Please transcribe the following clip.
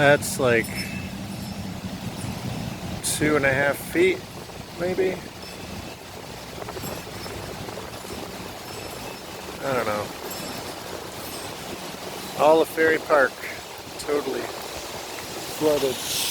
That's like 2.5 feet, maybe? I don't know. All of Ferry Park, totally flooded.